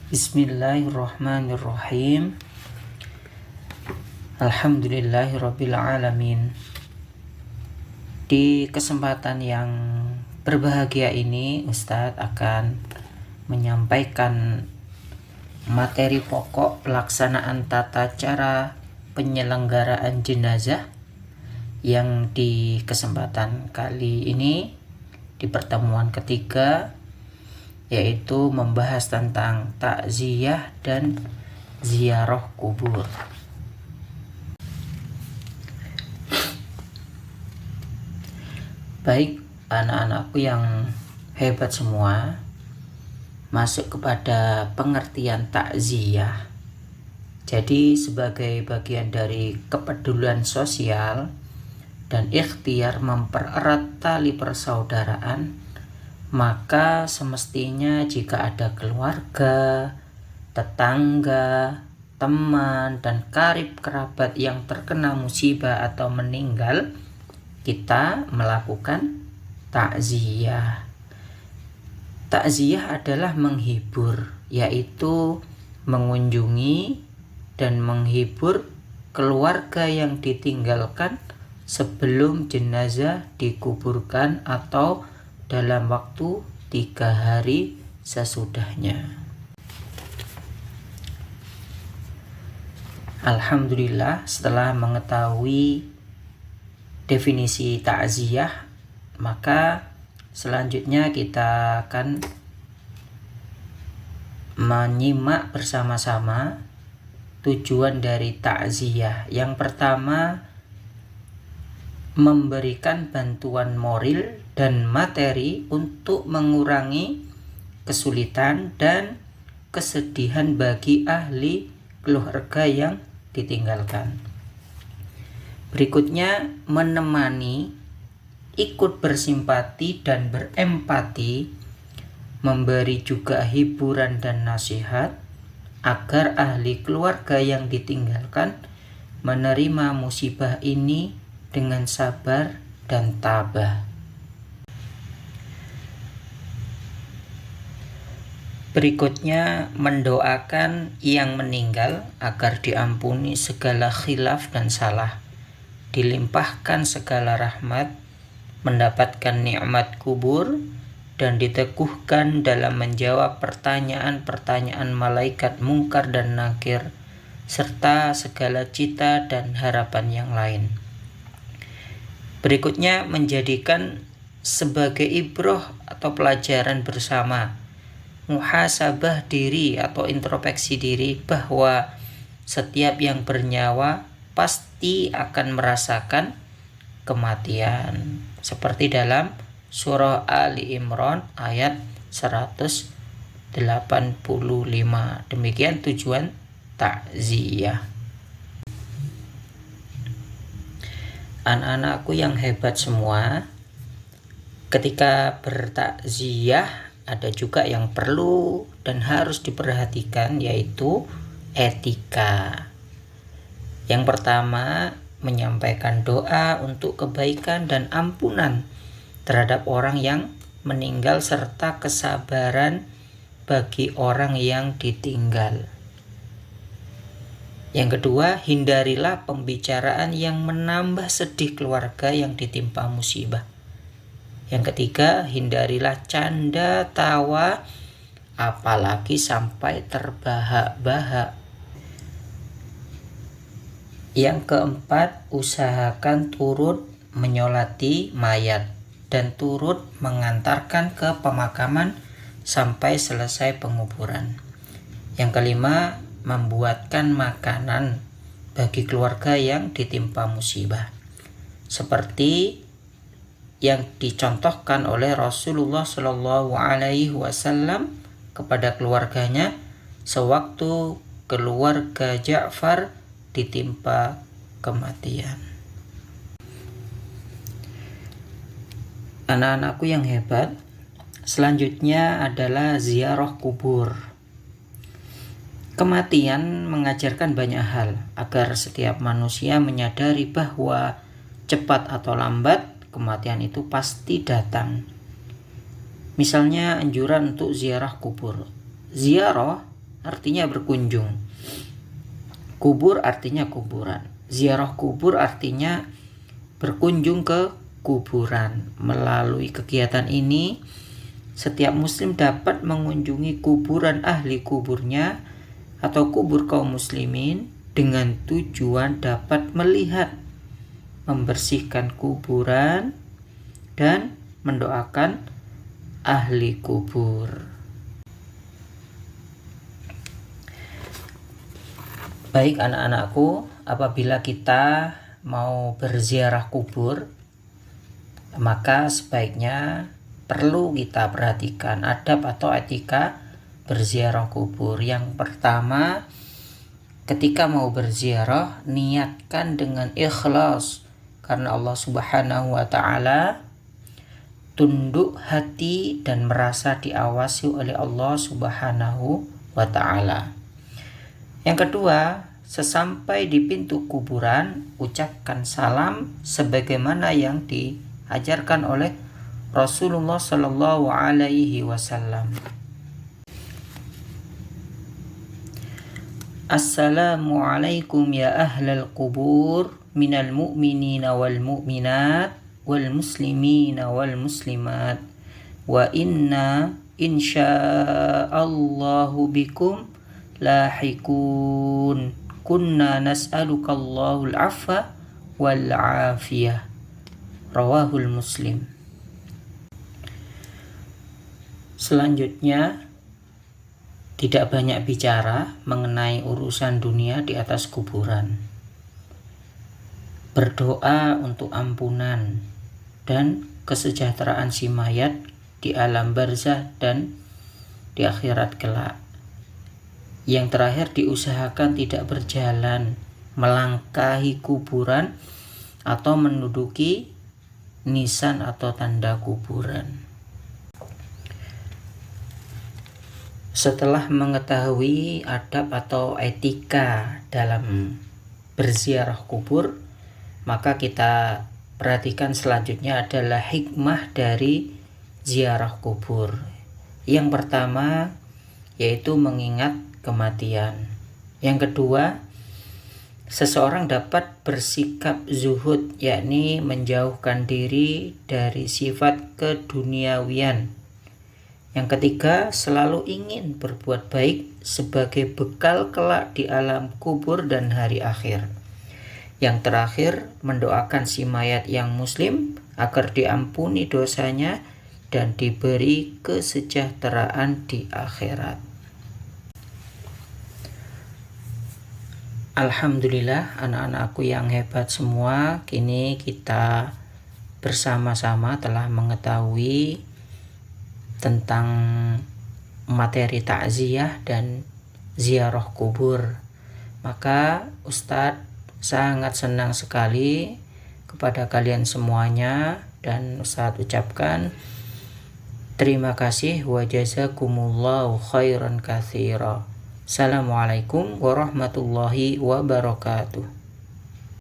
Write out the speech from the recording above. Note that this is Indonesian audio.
Bismillahirrahmanirrahim. Alhamdulillahirrabbilalamin. Di kesempatan yang berbahagia ini, Ustadz akan menyampaikan materi pokok pelaksanaan tata cara penyelenggaraan jenazah yang di kesempatan kali ini di pertemuan ketiga, yaitu membahas tentang takziah dan ziarah kubur. Baik anak-anakku yang hebat semua, masuk kepada pengertian takziah. Jadi sebagai bagian dari kepedulian sosial dan ikhtiar mempererat tali persaudaraan, maka semestinya jika ada keluarga, tetangga, teman, dan karib kerabat yang terkena musibah atau meninggal, kita melakukan takziah. Takziah adalah menghibur, yaitu mengunjungi dan menghibur keluarga yang ditinggalkan sebelum jenazah dikuburkan atau dalam waktu 3 hari sesudahnya. Alhamdulillah, setelah mengetahui definisi takziah, maka selanjutnya kita akan menyimak bersama-sama tujuan dari takziah. Yang pertama, memberikan bantuan moral dan materi untuk mengurangi kesulitan dan kesedihan bagi ahli keluarga yang ditinggalkan. Berikutnya, menemani, ikut bersimpati dan berempati, memberi juga hiburan dan nasihat agar ahli keluarga yang ditinggalkan menerima musibah ini dengan sabar dan tabah. Berikutnya, mendoakan yang meninggal agar diampuni segala khilaf dan salah, dilimpahkan segala rahmat, mendapatkan nikmat kubur, dan diteguhkan dalam menjawab pertanyaan-pertanyaan malaikat mungkar dan nakir, serta segala cita dan harapan yang lain. Berikutnya, menjadikan sebagai ibroh atau pelajaran bersama, muhasabah diri atau introspeksi diri, bahwa setiap yang bernyawa pasti akan merasakan kematian, seperti dalam surah Ali Imran ayat 185. Demikian tujuan takziah. Anak-anakku yang hebat semua, ketika bertakziah ada juga yang perlu dan harus diperhatikan, yaitu etika. Yang pertama, menyampaikan doa untuk kebaikan dan ampunan terhadap orang yang meninggal serta kesabaran bagi orang yang ditinggal. Yang kedua, hindarilah pembicaraan yang menambah sedih keluarga yang ditimpa musibah. Yang ketiga, hindarilah canda tawa apalagi sampai terbahak-bahak. Yang keempat, usahakan turut menyolati mayat dan turut mengantarkan ke pemakaman sampai selesai penguburan. Yang kelima, membuatkan makanan bagi keluarga yang ditimpa musibah, seperti yang dicontohkan oleh Rasulullah SAW kepada keluarganya sewaktu keluarga Ja'far ditimpa kematian. Anak-anakku yang hebat, selanjutnya adalah ziarah kubur. Kematian mengajarkan banyak hal agar setiap manusia menyadari bahwa cepat atau lambat kematian itu pasti datang. Misalnya anjuran untuk ziarah kubur. Ziarah artinya berkunjung. Kubur artinya kuburan. Ziarah kubur artinya berkunjung ke kuburan. Melalui kegiatan ini, setiap muslim dapat mengunjungi kuburan ahli kuburnya atau kubur kaum muslimin dengan tujuan dapat melihat, membersihkan kuburan, dan mendoakan ahli kubur. Baik anak-anakku, apabila kita mau berziarah kubur, maka sebaiknya perlu kita perhatikan adab atau etika berziarah kubur. Yang pertama, ketika mau berziarah, niatkan dengan ikhlas karena Allah Subhanahu wa Ta'ala, tunduk hati dan merasa diawasi oleh Allah Subhanahu wa Ta'ala. Yang kedua, sesampai di pintu kuburan, ucapkan salam sebagaimana yang diajarkan oleh Rasulullah Sallallahu Alaihi Wasallam. Assalamualaikum ya ahlal qubur minal mu'minina wal mu'minat wal muslimina wal muslimat wa inna insya'allahu bikum lahikun kunna nas'alukallahul afwa wal afiyah. Rawahul Muslim. Selanjutnya, tidak banyak bicara mengenai urusan dunia di atas kuburan. Berdoa untuk ampunan dan kesejahteraan si mayat di alam barzah dan di akhirat kelak. Yang terakhir, diusahakan tidak berjalan, melangkahi kuburan atau menduduki nisan atau tanda kuburan. Setelah mengetahui adab atau etika dalam berziarah kubur, maka kita perhatikan selanjutnya adalah hikmah dari ziarah kubur. Yang pertama yaitu mengingat kematian. Yang kedua, seseorang dapat bersikap zuhud, yakni menjauhkan diri dari sifat keduniawian. Yang ketiga, selalu ingin berbuat baik sebagai bekal kelak di alam kubur dan hari akhir. Yang terakhir, mendoakan si mayat yang muslim agar diampuni dosanya dan diberi kesejahteraan di akhirat. Alhamdulillah anak-anakku yang hebat semua, kini kita bersama-sama telah mengetahui tentang materi takziah dan ziarah kubur. Maka Ustadz sangat senang sekali kepada kalian semuanya, dan Ustadz ucapkan terima kasih wa jazakumullahu khairan katsira. Assalamualaikum warahmatullahi wabarakatuh.